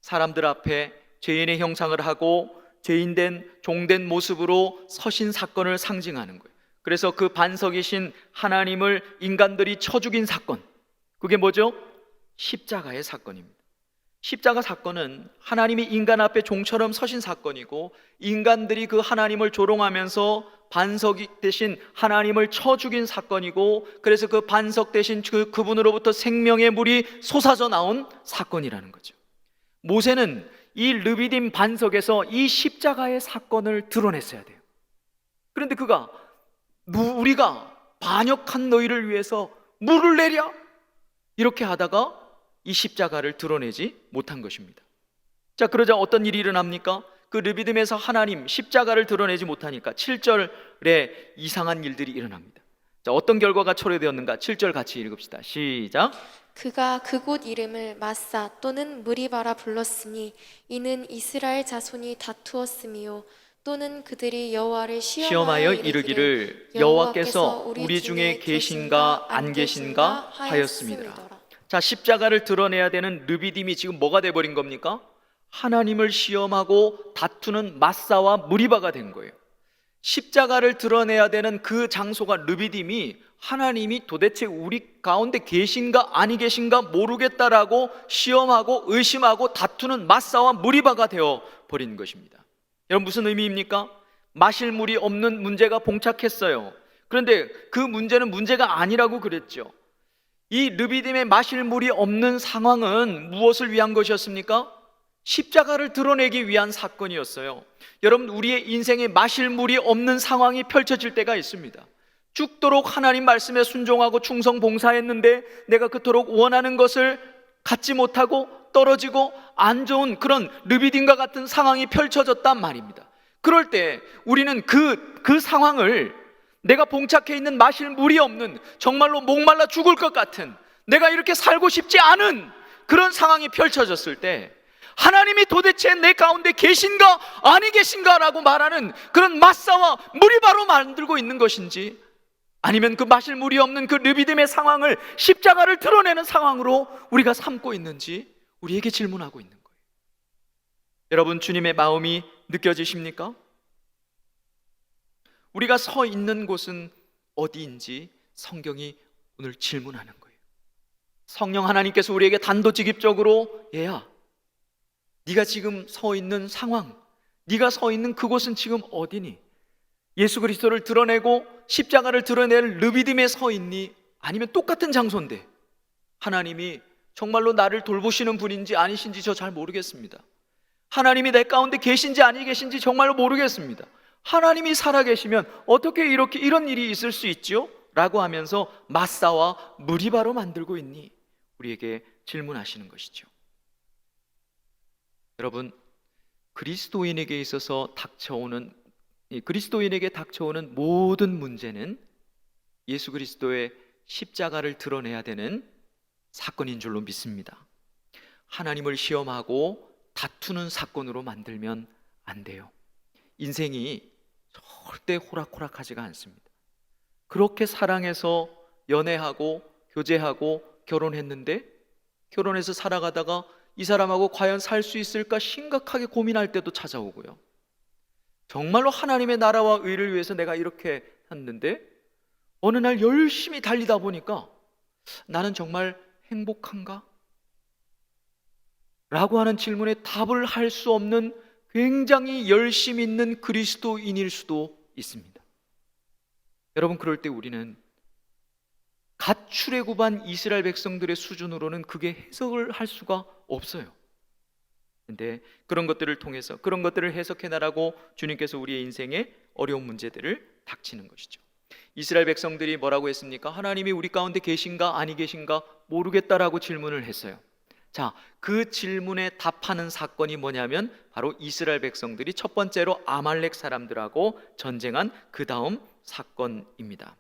사람들 앞에 죄인의 형상을 하고 죄인된 종된 모습으로 서신 사건을 상징하는 거예요. 그래서 그 반석이신 하나님을 인간들이 쳐 죽인 사건, 그게 뭐죠? 십자가의 사건입니다. 십자가 사건은 하나님이 인간 앞에 종처럼 서신 사건이고, 인간들이 그 하나님을 조롱하면서 반석 대신 하나님을 쳐 죽인 사건이고, 그래서 그 반석 대신 그분으로부터 생명의 물이 솟아져 나온 사건이라는 거죠. 모세는 이 르비딤 반석에서 이 십자가의 사건을 드러냈어야 돼요. 그런데 그가 우리가 반역한 너희를 위해서 물을 내려, 이렇게 하다가 이 십자가를 드러내지 못한 것입니다. 자, 그러자 어떤 일이 일어납니까? 그 르비딤에서 하나님 십자가를 드러내지 못하니까 7절에 이상한 일들이 일어납니다. 자, 어떤 결과가 초래되었는가? 7절 같이 읽읍시다. 시작. 그가 그곳 이름을 마사 또는 무리바라 불렀으니 이는 이스라엘 자손이 다투었음이요 또는 그들이 여호와를 시험하여 이르기를 여호와께서 우리 중에 계신가 안 계신가 하였음이더라. 자, 십자가를 드러내야 되는 르비딤이 지금 뭐가 돼버린 겁니까? 하나님을 시험하고 다투는 마사와 무리바가 된 거예요. 십자가를 드러내야 되는 그 장소가 르비딤이 하나님이 도대체 우리 가운데 계신가 아니 계신가 모르겠다라고 시험하고 의심하고 다투는 마사와 무리바가 되어 버린 것입니다. 여러분, 무슨 의미입니까? 마실 물이 없는 문제가 봉착했어요. 그런데 그 문제는 문제가 아니라고 그랬죠. 이 르비딤에 마실 물이 없는 상황은 무엇을 위한 것이었습니까? 십자가를 드러내기 위한 사건이었어요. 여러분, 우리의 인생에 마실 물이 없는 상황이 펼쳐질 때가 있습니다. 죽도록 하나님 말씀에 순종하고 충성 봉사했는데 내가 그토록 원하는 것을 갖지 못하고 떨어지고 안 좋은 그런 르비딤과 같은 상황이 펼쳐졌단 말입니다. 그럴 때 우리는 그 상황을 내가 봉착해 있는 마실 물이 없는, 정말로 목말라 죽을 것 같은, 내가 이렇게 살고 싶지 않은 그런 상황이 펼쳐졌을 때 하나님이 도대체 내 가운데 계신가 아니 계신가 라고 말하는 그런 마사와 물이 바로 만들고 있는 것인지, 아니면 그 마실 물이 없는 그 르비딤의 상황을, 십자가를 드러내는 상황으로 우리가 삼고 있는지 우리에게 질문하고 있는 거예요. 여러분, 주님의 마음이 느껴지십니까? 우리가 서 있는 곳은 어디인지 성경이 오늘 질문하는 거예요. 성령 하나님께서 우리에게 단도직입적으로, 얘야, 네가 지금 서 있는 상황, 네가 서 있는 그곳은 지금 어디니? 예수 그리스도를 드러내고 십자가를 드러낼 르비딤에 서 있니? 아니면 똑같은 장소인데 하나님이 정말로 나를 돌보시는 분인지 아니신지 저 잘 모르겠습니다. 하나님이 내 가운데 계신지 아니 계신지 정말로 모르겠습니다. 하나님이 살아계시면 어떻게 이런 일이 있을 수 있죠? 라고 하면서 마사와 물이 바로 만들고 있니? 우리에게 질문하시는 것이죠. 여러분, 그리스도인에게 닥쳐오는 모든 문제는 예수 그리스도의 십자가를 드러내야 되는 사건인 줄로 믿습니다. 하나님을 시험하고 다투는 사건으로 만들면 안 돼요. 인생이 절대 호락호락하지가 않습니다. 그렇게 사랑해서 연애하고 교제하고 결혼했는데, 결혼해서 살아가다가 이 사람하고 과연 살 수 있을까 심각하게 고민할 때도 찾아오고요. 정말로 하나님의 나라와 의를 위해서 내가 이렇게 했는데 어느 날 열심히 달리다 보니까 나는 정말 행복한가? 라고 하는 질문에 답을 할 수 없는 굉장히 열심 있는 그리스도인일 수도 있습니다. 여러분, 그럴 때 우리는 갓 출애굽한 이스라엘 백성들의 수준으로는 그게 해석을 할 수가 없어요. 근데 그런 것들을 통해서, 그런 것들을 해석해 나라고 주님께서 우리의 인생에 어려운 문제들을 닥치는 것이죠. 이스라엘 백성들이 뭐라고 했습니까? 하나님이 우리 가운데 계신가 아니 계신가 모르겠다라고 질문을 했어요. 자, 그 질문에 답하는 사건이 뭐냐면 바로 이스라엘 백성들이 첫 번째로 아말렉 사람들하고 전쟁한 그 다음 사건입니다.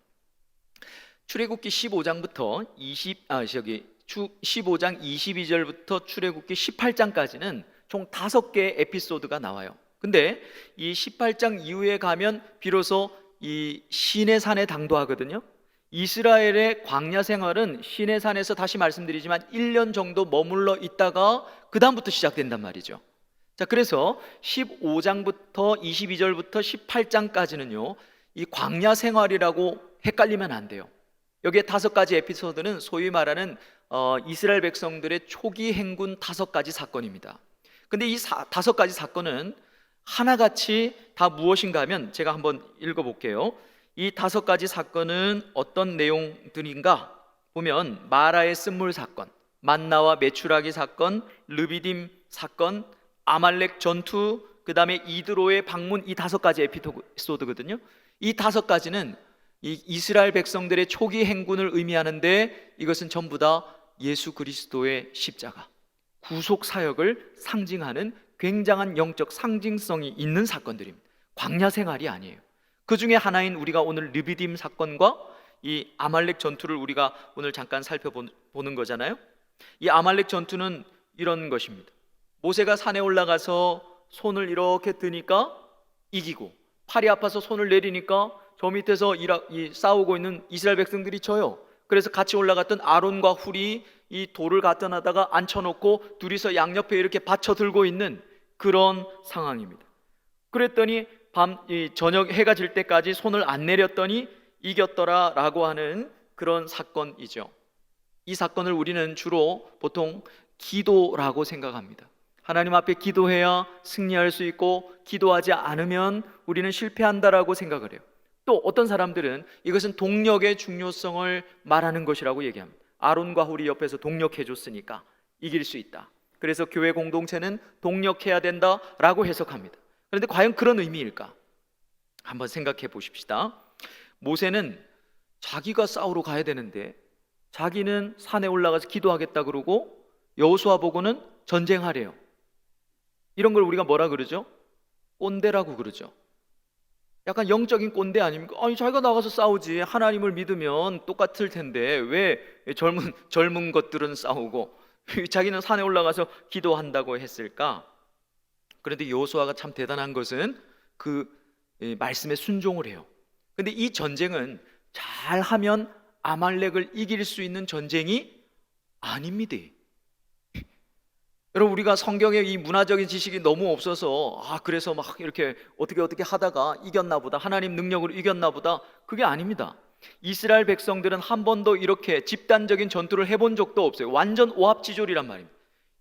출애굽기 15장부터 15장 22절부터 출애굽기 18장까지는 총 5개의 에피소드가 나와요. 근데 이 18장 이후에 가면 비로소 이 시내산에 당도하거든요. 이스라엘의 광야 생활은 시내산에서, 다시 말씀드리지만 1년 정도 머물러 있다가 그 다음부터 시작된단 말이죠. 자, 그래서 15장부터 22절부터 18장까지는요 이 광야 생활이라고 헷갈리면 안 돼요. 여기에 5가지 에피소드는 소위 말하는 이스라엘 백성들의 초기 행군 5가지 사건입니다. 근데 이 5가지 사건은 하나같이 다 무엇인가 하면 제가 한번 읽어볼게요. 이 5가지 사건은 어떤 내용들인가 보면, 마라의 쓴물 사건, 만나와 메추라기 사건, 르비딤 사건, 아말렉 전투, 그 다음에 이드로의 방문, 이 5가지 에피소드거든요. 이 5가지는 이 이스라엘 백성들의 초기 행군을 의미하는데, 이것은 전부 다 예수 그리스도의 십자가, 구속 사역을 상징하는 굉장한 영적 상징성이 있는 사건들입니다. 광야 생활이 아니에요. 그 중에 하나인 우리가 오늘 르비딤 사건과 이 아말렉 전투를 우리가 오늘 잠깐 살펴보는 거잖아요. 이 아말렉 전투는 이런 것입니다. 모세가 산에 올라가서 손을 이렇게 드니까 이기고, 팔이 아파서 손을 내리니까 저 밑에서 싸우고 있는 이스라엘 백성들이 져요. 그래서 같이 올라갔던 아론과 훌이 이 돌을 갖다 놔다가 앉혀놓고 둘이서 양옆에 이렇게 받쳐 들고 있는 그런 상황입니다. 그랬더니 저녁 해가 질 때까지 손을 안 내렸더니 이겼더라 라고 하는 그런 사건이죠. 이 사건을 우리는 주로 보통 기도라고 생각합니다. 하나님 앞에 기도해야 승리할 수 있고, 기도하지 않으면 우리는 실패한다라고 생각을 해요. 또 어떤 사람들은 이것은 동력의 중요성을 말하는 것이라고 얘기합니다. 아론과 훌이 옆에서 동력해줬으니까 이길 수 있다. 그래서 교회 공동체는 동력해야 된다라고 해석합니다. 그런데 과연 그런 의미일까? 한번 생각해 보십시다. 모세는 자기가 싸우러 가야 되는데 자기는 산에 올라가서 기도하겠다 그러고 여호수아 보고는 전쟁하래요. 이런 걸 우리가 뭐라 그러죠? 꼰대라고 그러죠. 약간 영적인 꼰대 아닙니까? 아니 자기가 나가서 싸우지, 하나님을 믿으면 똑같을 텐데 왜 젊은 것들은 싸우고 자기는 산에 올라가서 기도한다고 했을까? 그런데 여호수아가 참 대단한 것은 그 말씀에 순종을 해요. 근데 이 전쟁은 잘하면 아말렉을 이길 수 있는 전쟁이 아닙니다. 여러분, 우리가 성경의 이 문화적인 지식이 너무 없어서 그래서 막 이렇게 어떻게 하다가 이겼나 보다, 하나님 능력으로 이겼나 보다, 그게 아닙니다. 이스라엘 백성들은 한 번도 이렇게 집단적인 전투를 해본 적도 없어요. 완전 오합지졸이란 말입니다.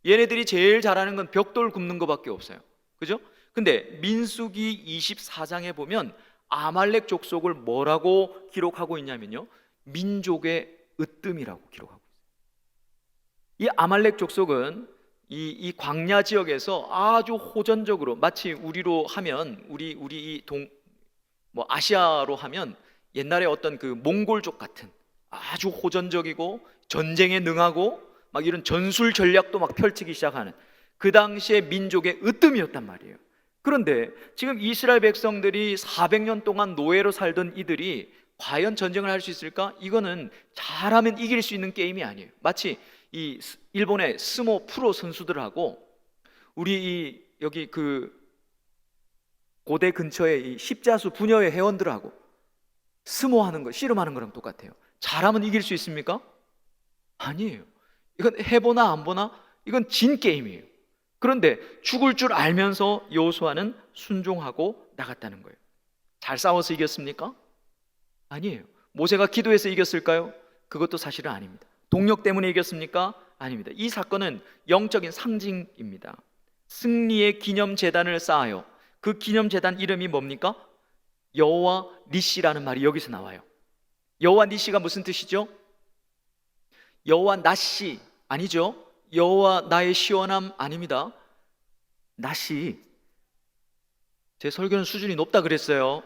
얘네들이 제일 잘하는 건 벽돌 굽는 것밖에 없어요. 그죠? 근데 민수기 24장에 보면 아말렉 족속을 뭐라고 기록하고 있냐면요, 민족의 으뜸이라고 기록하고 있어요. 이 아말렉 족속은 이 광야 지역에서 아주 호전적으로, 마치 우리로 하면 우리 아시아로 하면 옛날에 어떤 그 몽골족 같은 아주 호전적이고 전쟁에 능하고 막 이런 전술 전략도 막 펼치기 시작하는 그 당시의 민족의 으뜸이었단 말이에요. 그런데 지금 이스라엘 백성들이 400년 동안 노예로 살던 이들이 과연 전쟁을 할 수 있을까? 이거는 잘하면 이길 수 있는 게임이 아니에요. 마치 이 일본의 스모 프로 선수들하고 우리 여기 그 고대 근처에 이 십자수 부녀회 회원들하고 스모하는 거, 씨름하는 거랑 똑같아요. 잘하면 이길 수 있습니까? 아니에요. 이건 해보나 안 보나 이건 진 게임이에요. 그런데 죽을 줄 알면서 여호수아는 순종하고 나갔다는 거예요. 잘 싸워서 이겼습니까? 아니에요. 모세가 기도해서 이겼을까요? 그것도 사실은 아닙니다. 동력 때문에 이겼습니까? 아닙니다. 이 사건은 영적인 상징입니다. 승리의 기념재단을 쌓아요. 그 기념재단 이름이 뭡니까? 여호와 니시라는 말이 여기서 나와요. 여호와 니시가 무슨 뜻이죠? 여호와 나시 아니죠? 여호와 나의 시원함 아닙니다. 나시, 제 설교는 수준이 높다 그랬어요.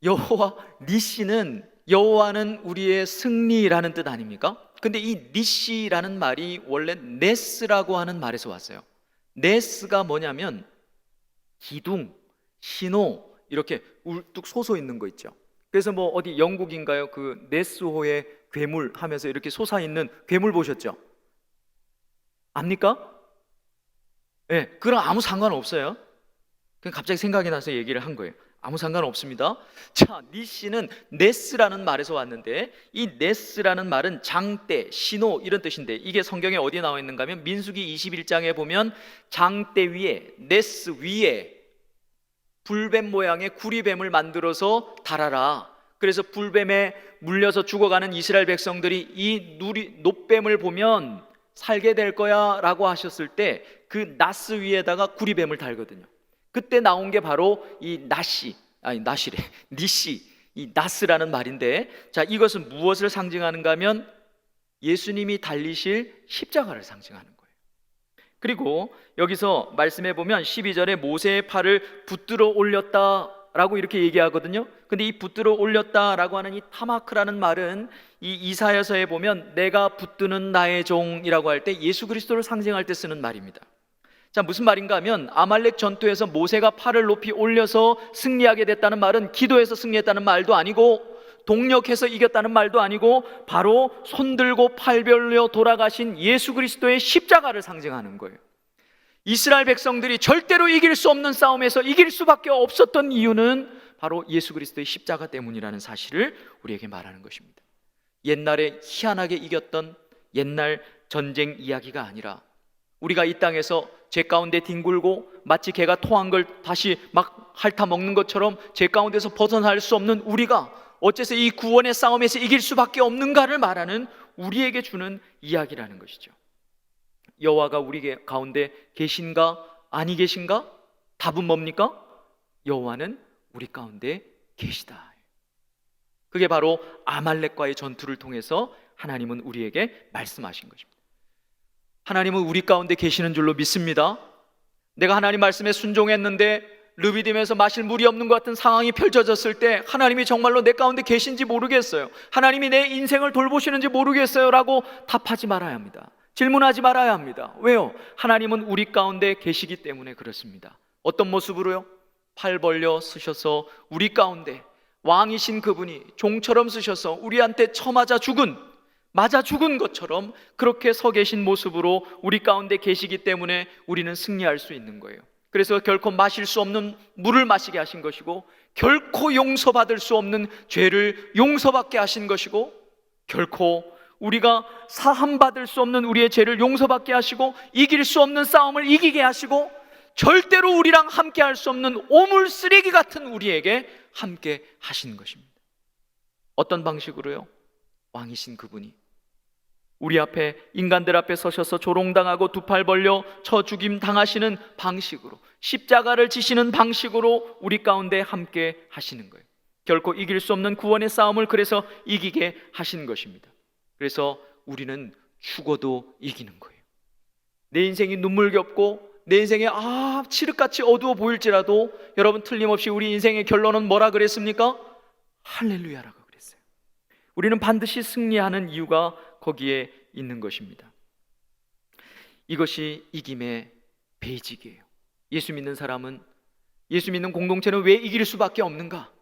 여호와 니시는, 여호와는 우리의 승리라는 뜻 아닙니까? 근데 이 니시라는 말이 원래 네스라고 하는 말에서 왔어요. 네스가 뭐냐면 기둥, 신호, 이렇게 울뚝 솟아 있는 거 있죠. 그래서 뭐 어디 영국인가요? 그 네스호의 괴물 하면서 이렇게 솟아 있는 괴물 보셨죠? 압니까? 네, 그랑 아무 상관없어요. 그냥 갑자기 생각이 나서 얘기를 한 거예요. 아무 상관없습니다. 자, 니시는 네스라는 말에서 왔는데 이 네스라는 말은 장대, 신호 이런 뜻인데 이게 성경에 어디에 나와 있는가 하면 민수기 21장에 보면 장대 위에, 네스 위에 불뱀 모양의 구리뱀을 만들어서 달아라. 그래서 불뱀에 물려서 죽어가는 이스라엘 백성들이 이 노뱀을 보면 살게 될 거야 라고 하셨을 때 그 나스 위에다가 구리뱀을 달거든요. 그때 나온 게 바로 이 니시, 이 나스라는 말인데, 자, 이것은 무엇을 상징하는가 하면 예수님이 달리실 십자가를 상징하는 거예요. 그리고 여기서 말씀해 보면 12절에 모세의 팔을 붙들어 올렸다라고 이렇게 얘기하거든요. 근데 이 붙들어 올렸다라고 하는 이 타마크라는 말은 이 이사야서에 보면 내가 붙드는 나의 종이라고 할 때 예수 그리스도를 상징할 때 쓰는 말입니다. 자, 무슨 말인가 하면 아말렉 전투에서 모세가 팔을 높이 올려서 승리하게 됐다는 말은 기도해서 승리했다는 말도 아니고 동력해서 이겼다는 말도 아니고 바로 손들고 팔 벌려 돌아가신 예수 그리스도의 십자가를 상징하는 거예요. 이스라엘 백성들이 절대로 이길 수 없는 싸움에서 이길 수밖에 없었던 이유는 바로 예수 그리스도의 십자가 때문이라는 사실을 우리에게 말하는 것입니다. 옛날에 희한하게 이겼던 옛날 전쟁 이야기가 아니라 우리가 이 땅에서 죄 가운데 뒹굴고 마치 개가 토한 걸 다시 막 핥아 먹는 것처럼 죄 가운데서 벗어날 수 없는 우리가 어째서 이 구원의 싸움에서 이길 수밖에 없는가를 말하는 우리에게 주는 이야기라는 것이죠. 여호와가 우리 가운데 계신가 아니 계신가? 답은 뭡니까? 여호와는 우리 가운데 계시다. 그게 바로 아말렉과의 전투를 통해서 하나님은 우리에게 말씀하신 것입니다. 하나님은 우리 가운데 계시는 줄로 믿습니다. 내가 하나님 말씀에 순종했는데 르비딤에서 마실 물이 없는 것 같은 상황이 펼쳐졌을 때 하나님이 정말로 내 가운데 계신지 모르겠어요, 하나님이 내 인생을 돌보시는지 모르겠어요 라고 답하지 말아야 합니다. 질문하지 말아야 합니다. 왜요? 하나님은 우리 가운데 계시기 때문에 그렇습니다. 어떤 모습으로요? 팔 벌려 서셔서 우리 가운데 왕이신 그분이 종처럼 서셔서 우리한테 맞아 죽은 것처럼 그렇게 서 계신 모습으로 우리 가운데 계시기 때문에 우리는 승리할 수 있는 거예요. 그래서 결코 마실 수 없는 물을 마시게 하신 것이고, 결코 용서받을 수 없는 죄를 용서받게 하신 것이고, 결코 우리가 사함받을 수 없는 우리의 죄를 용서받게 하시고, 이길 수 없는 싸움을 이기게 하시고, 절대로 우리랑 함께 할 수 없는 오물 쓰레기 같은 우리에게 함께 하시는 것입니다. 어떤 방식으로요? 왕이신 그분이 우리 앞에, 인간들 앞에 서셔서 조롱당하고 두 팔 벌려 쳐 죽임 당하시는 방식으로, 십자가를 지시는 방식으로 우리 가운데 함께 하시는 거예요. 결코 이길 수 없는 구원의 싸움을 그래서 이기게 하신 것입니다. 그래서 우리는 죽어도 이기는 거예요. 내 인생이 눈물겹고 내 인생이 칠흑같이 어두워 보일지라도, 여러분 틀림없이 우리 인생의 결론은 뭐라 그랬습니까? 할렐루야라고 그랬어요. 우리는 반드시 승리하는 이유가 거기에 있는 것입니다. 이것이 이김의 베이직이에요. 예수 믿는 사람은, 예수 믿는 공동체는 왜 이길 수밖에 없는가?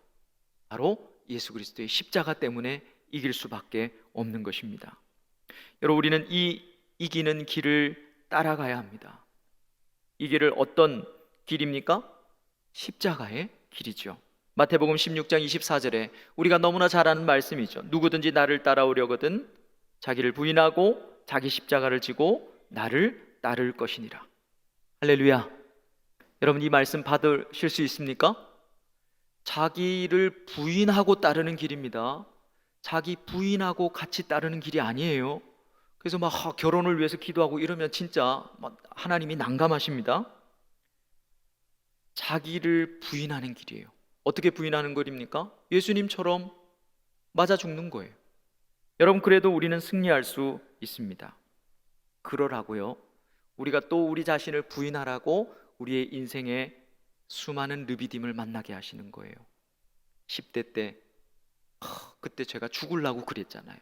바로 예수 그리스도의 십자가 때문에 이길 수밖에 없는 것입니다. 여러분, 우리는 이 이기는 길을 따라가야 합니다. 이 길을 어떤 길입니까? 십자가의 길이죠. 마태복음 16장 24절에 우리가 너무나 잘 아는 말씀이죠. 누구든지 나를 따라오려거든 자기를 부인하고 자기 십자가를 지고 나를 따를 것이니라. 할렐루야. 여러분, 이 말씀 받으실 수 있습니까? 자기를 부인하고 따르는 길입니다. 자기 부인하고 같이 따르는 길이 아니에요. 그래서 결혼을 위해서 기도하고 이러면 진짜 하나님이 난감하십니다. 자기를 부인하는 길이에요. 어떻게 부인하는 길입니까? 예수님처럼 맞아 죽는 거예요. 여러분, 그래도 우리는 승리할 수 있습니다. 그러라고요, 우리가 또 우리 자신을 부인하라고 우리의 인생에 수많은 르비딤을 만나게 하시는 거예요. 10대 때 그때 제가 죽으려고 그랬잖아요.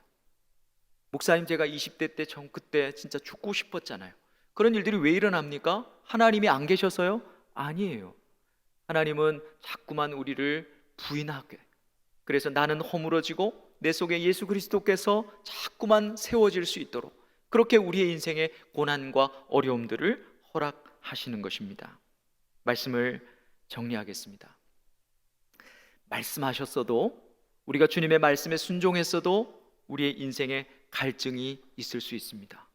목사님, 제가 20대 때 그때 진짜 죽고 싶었잖아요. 그런 일들이 왜 일어납니까? 하나님이 안 계셔서요? 아니에요. 하나님은 자꾸만 우리를 부인하게, 그래서 나는 허물어지고 내 속에 예수 그리스도께서 자꾸만 세워질 수 있도록 그렇게 우리의 인생의 고난과 어려움들을 허락하시는 것입니다. 말씀을 정리하겠습니다. 말씀하셨어도, 우리가 주님의 말씀에 순종했어도 우리의 인생에 갈증이 있을 수 있습니다.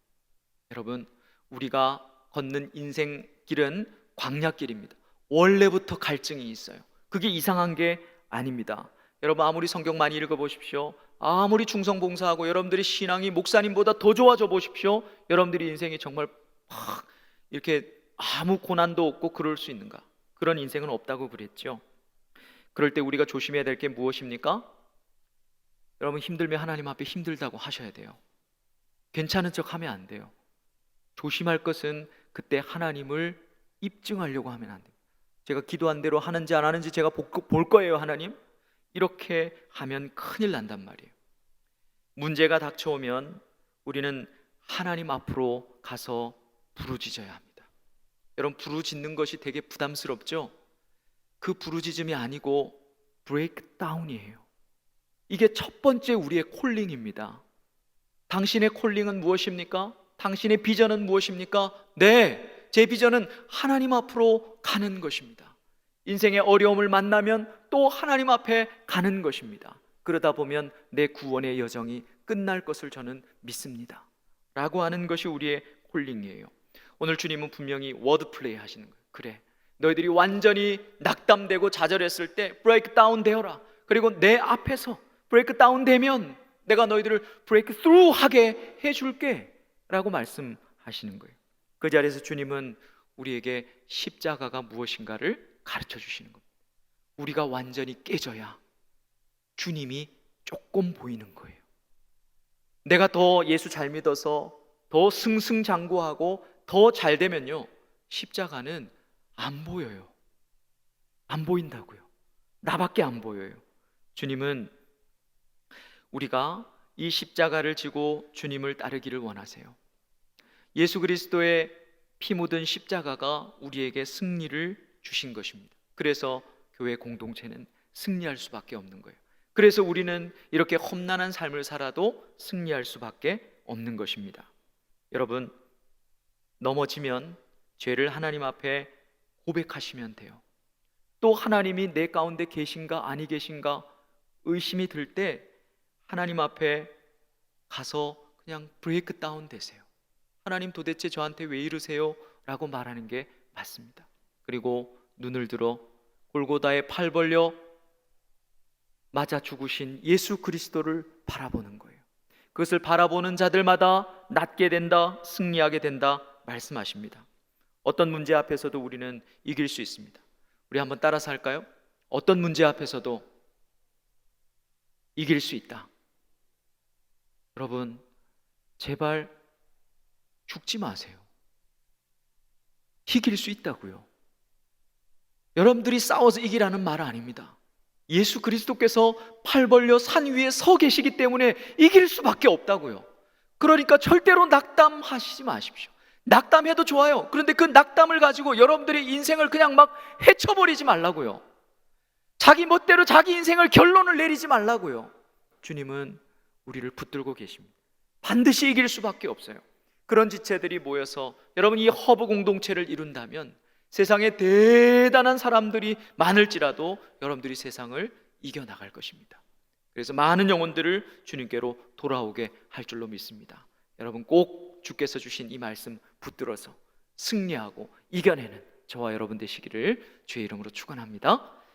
여러분, 우리가 걷는 인생길은 광야길입니다. 원래부터 갈증이 있어요. 그게 이상한 게 아닙니다. 여러분, 아무리 성경 많이 읽어보십시오. 아무리 충성봉사하고 여러분들의 신앙이 목사님보다 더 좋아져 보십시오. 여러분들의 인생이 정말 이렇게 아무 고난도 없고 그럴 수 있는가? 그런 인생은 없다고 그랬죠. 그럴 때 우리가 조심해야 될 게 무엇입니까? 여러분, 힘들면 하나님 앞에 힘들다고 하셔야 돼요. 괜찮은 척 하면 안 돼요. 조심할 것은 그때 하나님을 입증하려고 하면 안 돼요. 제가 기도한 대로 하는지 안 하는지 제가 볼 거예요, 하나님. 이렇게 하면 큰일 난단 말이에요. 문제가 닥쳐오면 우리는 하나님 앞으로 가서 부르짖어야 합니다. 여러분, 부르짖는 것이 되게 부담스럽죠? 그 부르짖음이 아니고 브레이크다운이에요. 이게 첫 번째 우리의 콜링입니다. 당신의 콜링은 무엇입니까? 당신의 비전은 무엇입니까? 네, 제 비전은 하나님 앞으로 가는 것입니다. 인생의 어려움을 만나면 또 하나님 앞에 가는 것입니다. 그러다 보면 내 구원의 여정이 끝날 것을 저는 믿습니다 라고 하는 것이 우리의 콜링이에요. 오늘 주님은 분명히 워드플레이 하시는 거예요. 그래, 너희들이 완전히 낙담되고 좌절했을 때 브레이크다운 되어라. 그리고 내 앞에서 브레이크다운 되면 내가 너희들을 브레이크 스루 하게 해줄게 라고 말씀하시는 거예요. 그 자리에서 주님은 우리에게 십자가가 무엇인가를 가르쳐 주시는 겁니다. 우리가 완전히 깨져야 주님이 조금 보이는 거예요. 내가 더 예수 잘 믿어서 더 승승장구하고 더 잘 되면요, 십자가는 안 보여요. 안 보인다고요. 나밖에 안 보여요. 주님은 우리가 이 십자가를 지고 주님을 따르기를 원하세요. 예수 그리스도의 피 묻은 십자가가 우리에게 승리를 주신 것입니다. 그래서 교회 공동체는 승리할 수밖에 없는 거예요. 그래서 우리는 이렇게 험난한 삶을 살아도 승리할 수밖에 없는 것입니다. 여러분, 넘어지면 죄를 하나님 앞에 고백하시면 돼요. 또 하나님이 내 가운데 계신가 아니 계신가 의심이 들 때 하나님 앞에 가서 그냥 브레이크 다운 되세요. 하나님, 도대체 저한테 왜 이러세요? 라고 말하는 게 맞습니다. 그리고 눈을 들어 골고다에 팔 벌려 맞아 죽으신 예수 그리스도를 바라보는 거예요. 그것을 바라보는 자들마다 낫게 된다, 승리하게 된다 말씀하십니다. 어떤 문제 앞에서도 우리는 이길 수 있습니다. 우리 한번 따라서 할까요? 어떤 문제 앞에서도 이길 수 있다. 여러분, 제발 죽지 마세요. 이길 수 있다고요. 여러분들이 싸워서 이기라는 말 아닙니다. 예수 그리스도께서 팔 벌려 산 위에 서 계시기 때문에 이길 수밖에 없다고요. 그러니까 절대로 낙담하시지 마십시오. 낙담해도 좋아요. 그런데 그 낙담을 가지고 여러분들의 인생을 그냥 막 헤쳐버리지 말라고요. 자기 멋대로 자기 인생을 결론을 내리지 말라고요. 주님은 우리를 붙들고 계십니다. 반드시 이길 수밖에 없어요. 그런 지체들이 모여서 여러분 이 허브 공동체를 이룬다면 세상에 대단한 사람들이 많을지라도 여러분들이 세상을 이겨나갈 것입니다. 그래서 많은 영혼들을 주님께로 돌아오게 할 줄로 믿습니다. 여러분, 꼭 주께서 주신 이 말씀 붙들어서 승리하고 이겨내는 저와 여러분 되시기를 주의 이름으로 축원합니다.